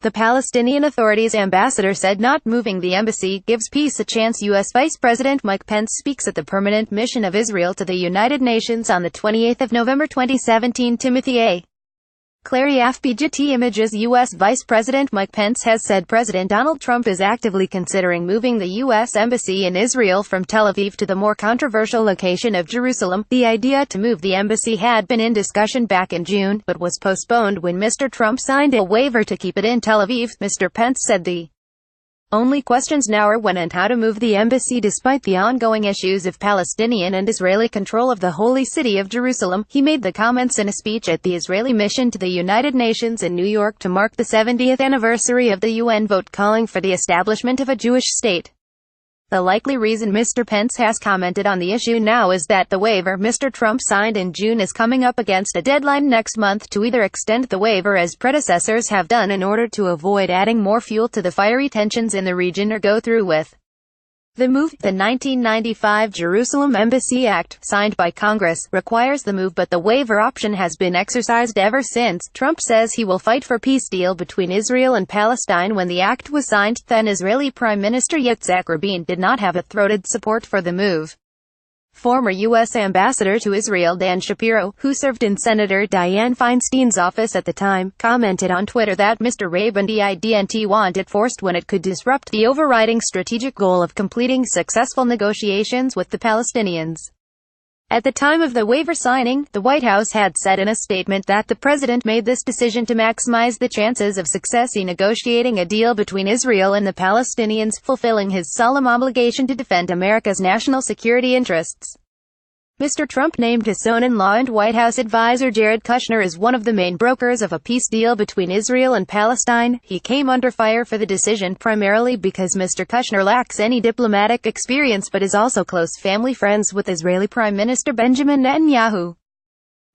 The Palestinian Authority's ambassador said not moving the embassy gives peace a chance. U.S. Vice President Mike Pence speaks at the permanent mission of Israel to the United Nations on the 28th of November 2017. Timothy A. CLARYAFPGetty images. U.S. Vice President Mike Pence has said President Donald Trump is actively considering moving the U.S. Embassy in Israel from Tel Aviv to the more controversial location of Jerusalem. The idea to move the embassy had been in discussion back in June, but was postponed when Mr. Trump signed a waiver to keep it in Tel Aviv. Mr. Pence said the only questions now are when and how to move the embassy despite the ongoing issues of Palestinian and Israeli control of the holy city of Jerusalem. He made the comments in a speech at the Israeli mission to the United Nations in New York to mark the 70th anniversary of the UN vote calling for the establishment of a Jewish state. The likely reason Mr. Pence has commented on the issue now is that the waiver Mr. Trump signed in June is coming up against a deadline next month to either extend the waiver as predecessors have done in order to avoid adding more fuel to the fiery tensions in the region or go through with the move. The 1995 Jerusalem Embassy Act, signed by Congress, requires the move, but the waiver option has been exercised ever since. Trump says he will fight for a peace deal between Israel and Palestine. When the act was signed, then Israeli Prime Minister Yitzhak Rabin did not have throated support for the move. Former U.S. Ambassador to Israel Dan Shapiro, who served in Senator Dianne Feinstein's office at the time, commented on Twitter that Mr. Rabin didn't want it forced when it could disrupt the overriding strategic goal of completing successful negotiations with the Palestinians. At the time of the waiver signing, the White House had said in a statement that the president made this decision to maximize the chances of success in negotiating a deal between Israel and the Palestinians, fulfilling his solemn obligation to defend America's national security interests. Mr. Trump named his son-in-law and White House advisor Jared Kushner as one of the main brokers of a peace deal between Israel and Palestine. He came under fire for the decision primarily because Mr. Kushner lacks any diplomatic experience but is also close family friends with Israeli Prime Minister Benjamin Netanyahu.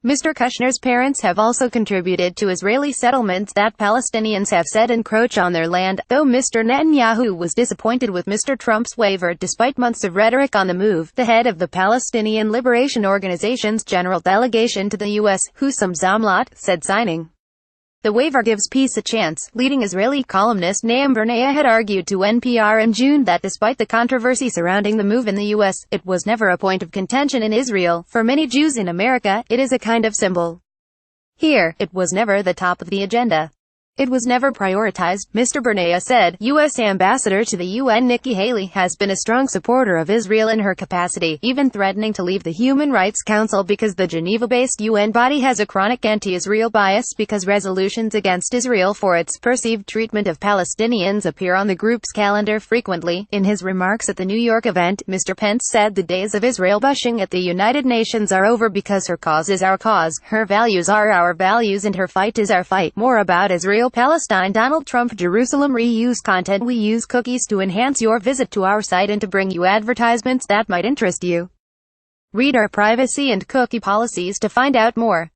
Mr. Kushner's parents have also contributed to Israeli settlements that Palestinians have said encroach on their land, though Mr. Netanyahu was disappointed with Mr. Trump's waiver despite months of rhetoric on the move. The head of the Palestinian Liberation Organization's general delegation to the U.S., Hussam Zomlot, said signing the waiver gives peace a chance. Leading Israeli columnist Naam Bernaya had argued to NPR in June that despite the controversy surrounding the move in the U.S., it was never a point of contention in Israel. For many Jews in America, it is a kind of symbol. Here, it was never the top of the agenda. It was never prioritized, Mr. Bernaya said. U.S. Ambassador to the UN Nikki Haley has been a strong supporter of Israel in her capacity, even threatening to leave the Human Rights Council because the Geneva-based UN body has a chronic anti-Israel bias because resolutions against Israel for its perceived treatment of Palestinians appear on the group's calendar frequently. In his remarks at the New York event, Mr. Pence said the days of Israel bushing at the United Nations are over because her cause is our cause, her values are our values, and her fight is our fight. More about Israel Palestine. Donald Trump. Jerusalem. Reuse content. We use cookies to enhance your visit to our site and to bring you advertisements that might interest you. Read our privacy and cookie policies to find out more.